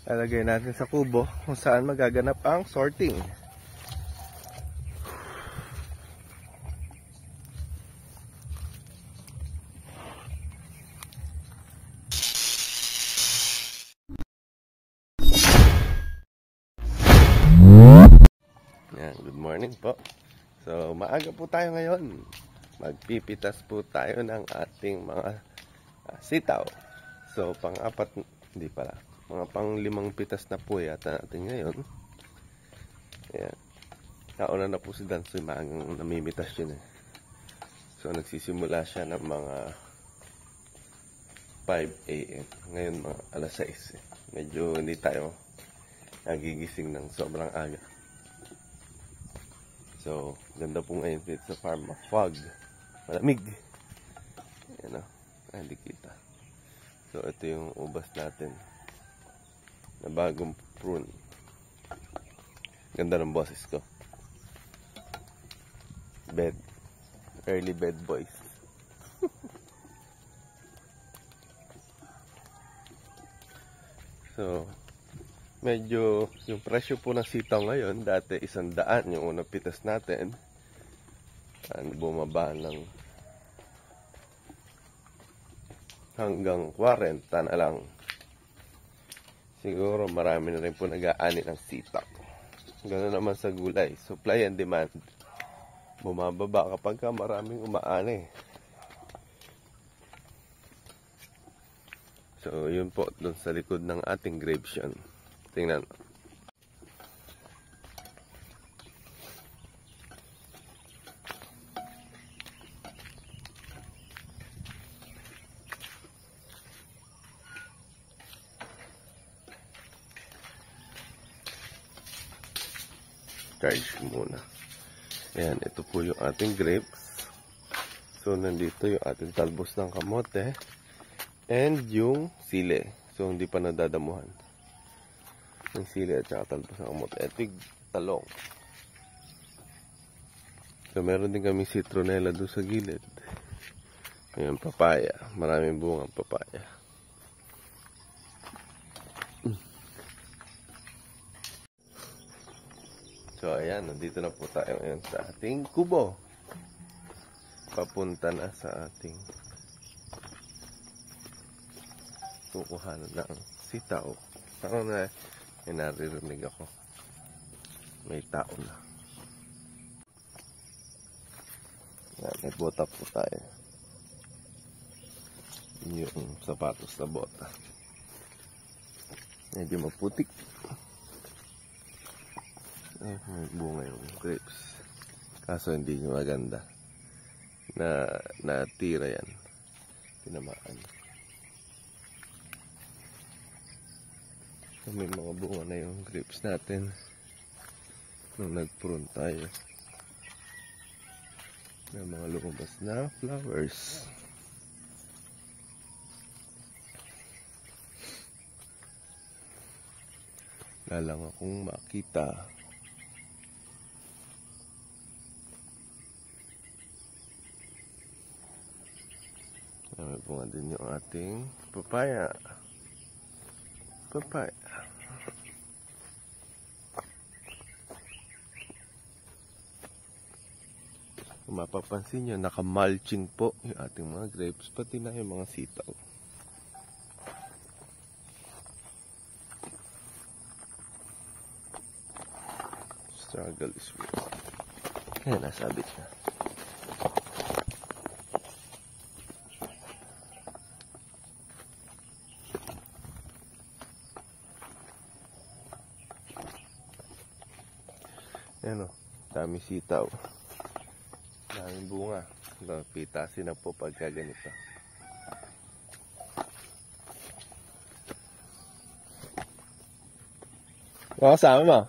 Lalagay natin sa kubo kung saan magaganap ang sorting. Yan, good morning po. So, maaga po tayo ngayon. Magpipitas po tayo ng ating mga sitaw. So, pang-apat, hindi pala. Mga pang-limang pitas na po yata natin ngayon. Ayan. Nauna na po si Dansoy, maagang namimitas yun eh. So, nagsisimula siya ng mga 5 AM. Ngayon mga alas 6 eh. Medyo hindi tayo nagigising ng sobrang aga. So, ganda po ngayon dito sa farm. Fog. Malamig. Ayan o. Hindi kita. So, ito yung ubas natin. Na bagong prune. Ganda ng boses ko. Bed. Early bed boys. So, medyo yung presyo po ng sitaw ngayon, dati 100 yung unang pitas natin. Bumaba ng hanggang 40 na lang. Siguro marami na rin po nag-aani ng sitaw. Ganoon naman sa gulay, supply and demand. Bumababa kapag maraming umaani. So yun po doon sa likod ng ating grapes yan. Tingnan. Charge muna. Ayan, ito po yung ating grapes. So nandito yung ating talbos ng kamote and yung sili. So hindi pa nadadamuhan. Yung sili at saka talbos ng kamote. Ito yung talong. So meron din kami citronella doon sa gilid. Ayan, papaya. Maraming bungang papaya. So ayan, nandito na po tayo ngayon sa ating kubo. Papunta na sa ating kukuhanan ng sitaw. Ako na, may naririnig ako. May tao na. Yan, may bota po tayo. Yung sapatos na bota. Medyo maputik. May bunga yung grapes. Kaso hindi nyo maganda. Natira yan. Tinamaan. So, may mga bunga na yung grapes natin. Nung nag-prune tayo. May mga lumabas na flowers. Lalang akong makita. May bunga din yung ating papaya. Papaya. Kung mapapansin nyo, naka-mulching po yung ating mga grapes, pati na yung mga sitaw. Struggle is real. Ayan, nasabit na. Ayan o, dami sitaw. Daming bunga. Pitasin na po pagka ganito. Kasama mo?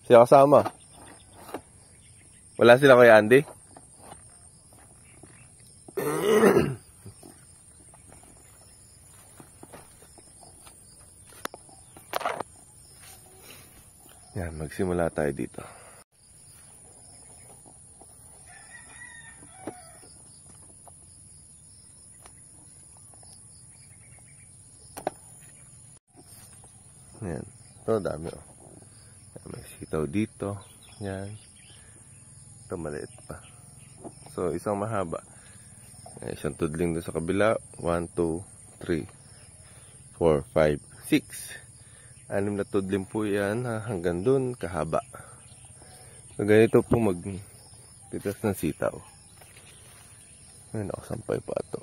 Sila kasama mo? Wala sila kay Andy? Yan, magsimula tayo dito. Ayan. Ito, dami oh. May sitaw dito. Yan. Ito, maliit pa. So, isang mahaba. Isang tudling doon sa kabila. 1, 2, 3, 4, 5, 6. 6 na tudling po yan hanggang doon kahaba. So, ganito po magpitas ng sitaw. Ayun, nakasampay pa ito.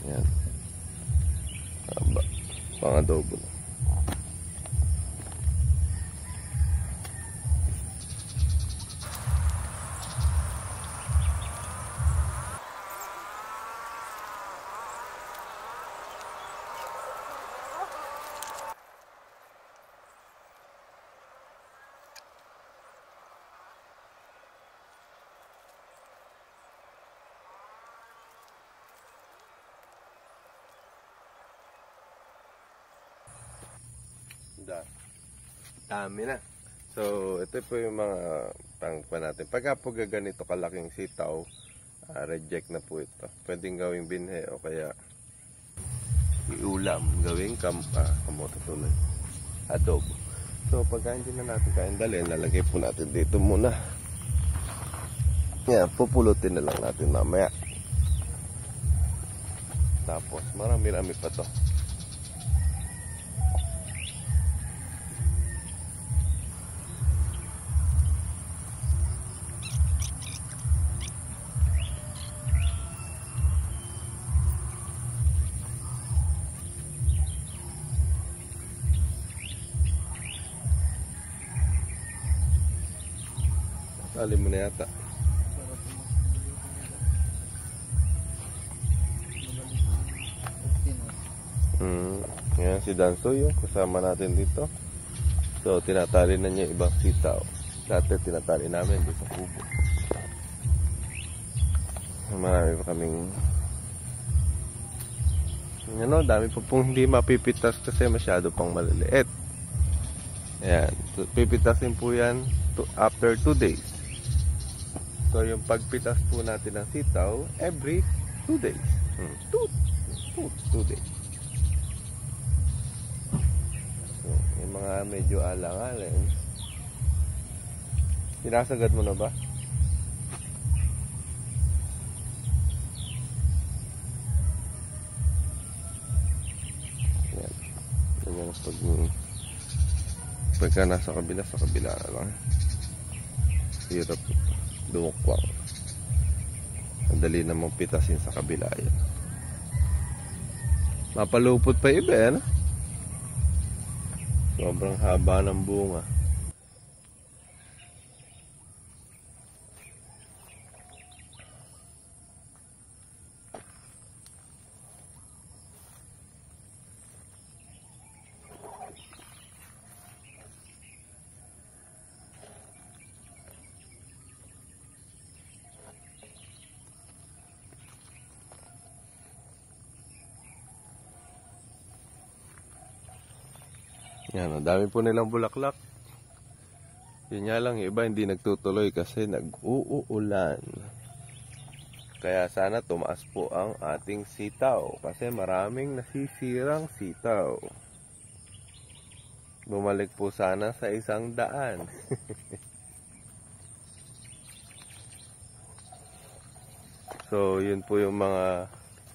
Yan. Haba. Pang-adobo na. Dami na. So, ito po yung mga pangpa natin. Pagka po ganito kalaking sitaw, reject na po ito. Pwedeng gawing binhe o kaya iulam, gawing kamote tuloy, adobo. So, pagka hindi na natin kain dalhin, lalagay po natin dito muna. Yan, pupulutin na lang natin mamaya. Tapos, marami-rami pa to. Tali mo na yata. Yan si Danso yung kasama natin dito. So tinatali na niya ibang sitaw. Dati tinatali namin dito sa kubo. Marami pa kaming dami pa pong hindi mapipitas kasi masyado pang maliliit. Ayan, pipitasin po yan after 2 days. So, yung pagpitas po natin ng sitaw, every 2 days. 2 days. So, yung mga medyo alang-alang. Sinasagad mo na ba? Yan. Yan pagka nasa kabila lang. Hirap dukwang. Ang dali namang pitasin sa kabila yan. Mapalupot pa iba yan. Sobrang haba ng bunga. Yan, ang dami po nilang bulaklak. Yun nga lang, yung iba hindi nagtutuloy kasi nag-uulan. Kaya sana tumaas po ang ating sitaw kasi maraming nasisirang sitaw. Bumalik po sana sa 100. So, yun po yung mga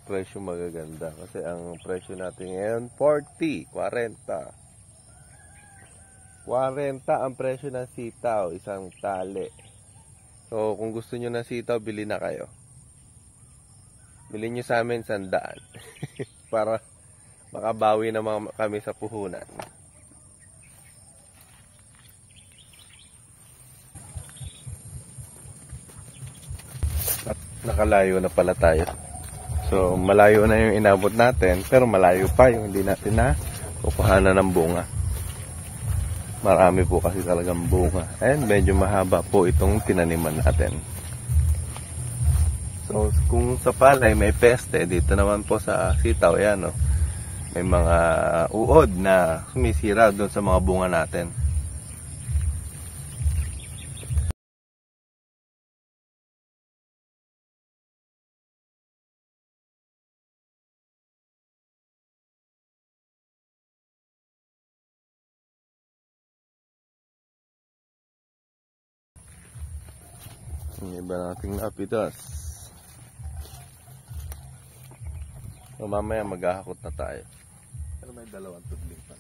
presyo magaganda. Kasi ang presyo natin ngayon, 40. 40 ang presyo ng sitaw, isang tali. So, kung gusto nyo ng sitaw, bili na kayo. Bili nyo sa amin 100. Para makabawi na kami sa puhunan. At nakalayo na pala tayo. So, malayo na yung inabot natin, pero malayo pa yung hindi natin na kukuhanan ng bunga. Marami po kasi talagang bunga. And medyo mahaba po itong tinaniman natin. So, kung sa palay may peste, dito naman po sa sitaw, yan, may mga uod na sumisira doon sa mga bunga natin. Ang iba nating napitas. So, mamaya maghahakot na tayo. Pero may dalawang tudling pa.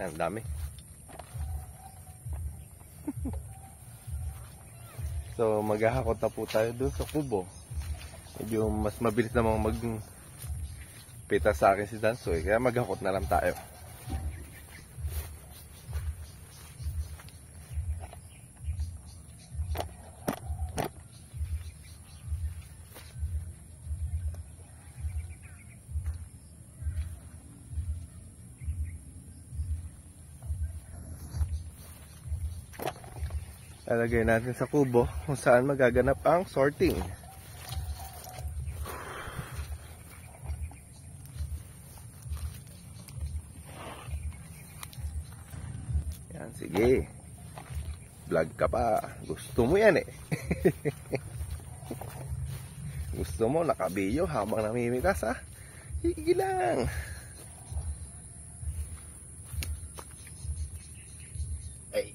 Ang dami. So, maghahakot na po tayo doon sa kubo. Medyo mas mabilis namang magpita sa akin si Dansoy. Kaya maghahakot na lang tayo. Lalagay natin sa kubo kung saan magaganap ang sorting. Yan, sige. Vlog ka pa. Gusto mo yan eh. Gusto mo nakabiyo habang namimitas ha? Higi lang. Ay.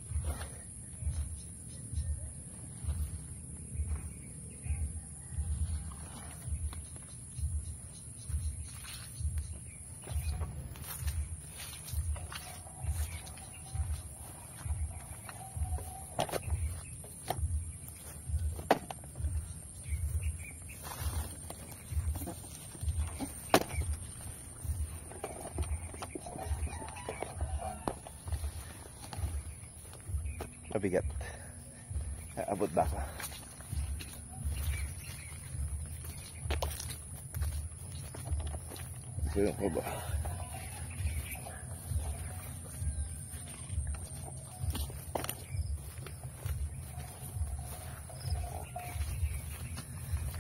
Mabigat. Abot ba ako? Ito yung kubo.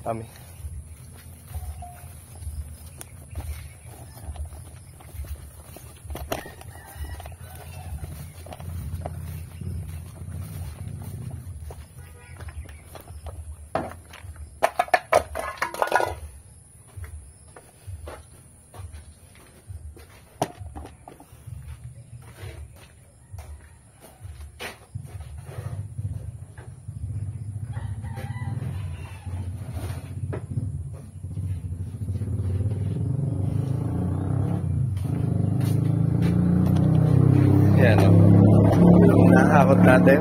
Kami. Yan o. Nakahakot natin.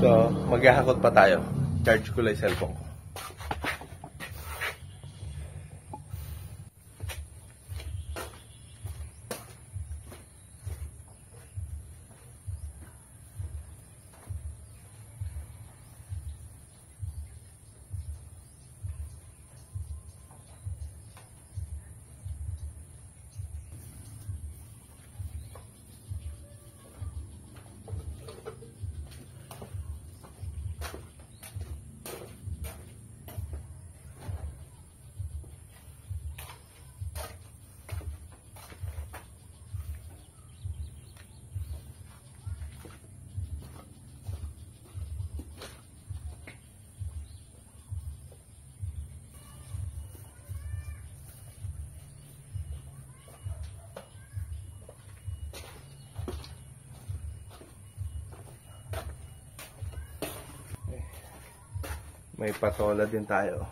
So, maghahakot pa tayo. Charge ko lang yung cellphone ko. May patola din tayo.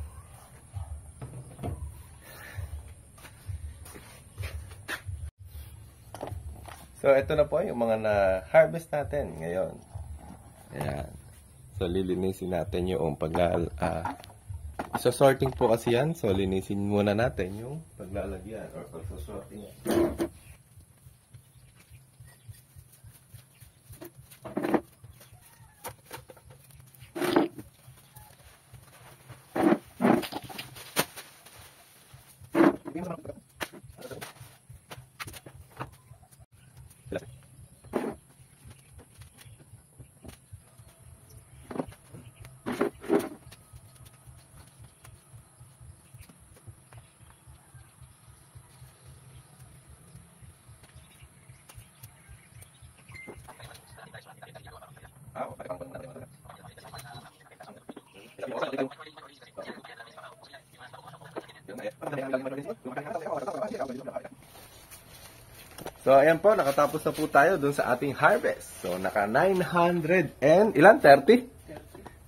So, ito na po yung mga na-harvest natin ngayon. Ayan. So, lilinisin natin yung Sa sorting po kasi yan, so linisin muna natin yung paglalagyan or pagsasorting. So, ayan po, nakatapos na po tayo dun sa ating harvest. So, naka 900 and, ilan? 30?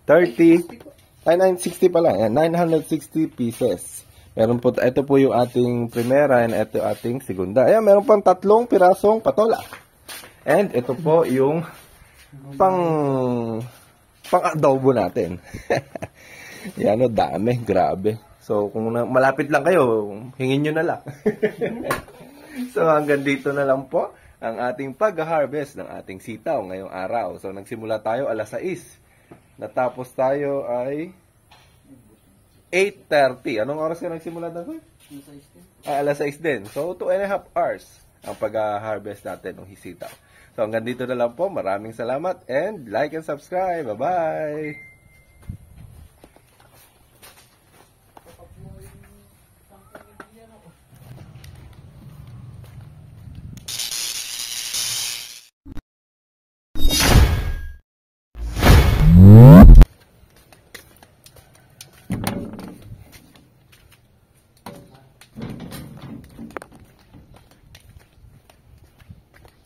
30. Ay, 960 pala. Ayan, 960 pieces. Meron po, ito po yung ating primera and ito ating segunda. Ayan, meron pang 3 pirasong patola. And ito po yung pang adobo natin. Yan o, dami. Grabe. So, kung malapit lang kayo, hingin nyo na lang. So, hanggang dito na lang po ang ating pag-harvest ng ating sitaw ngayong araw. So, nagsimula tayo alas 6. Natapos tayo ay 8:30. Anong oras ka nagsimula na ko? Alas 6 din. So, 2.5 hours ang pag-harvest natin ng sitaw. So, hanggang dito na lang po. Maraming salamat and like and subscribe. Bye-bye!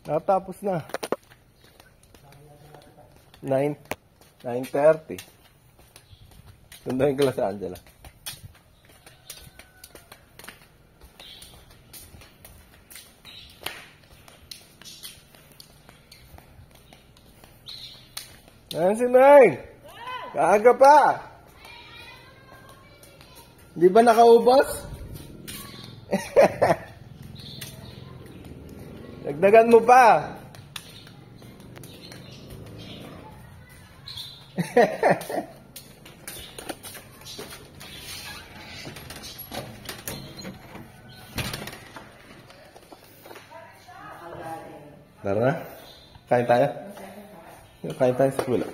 Natapos na. 9:30. Sunduin ko lang sa Angela. Ayan si Nay. Kaaga pa. Di ba nakaubos? Dagdagan mo pa. Tara na. Kain tayo. Kain tayo sa pulo.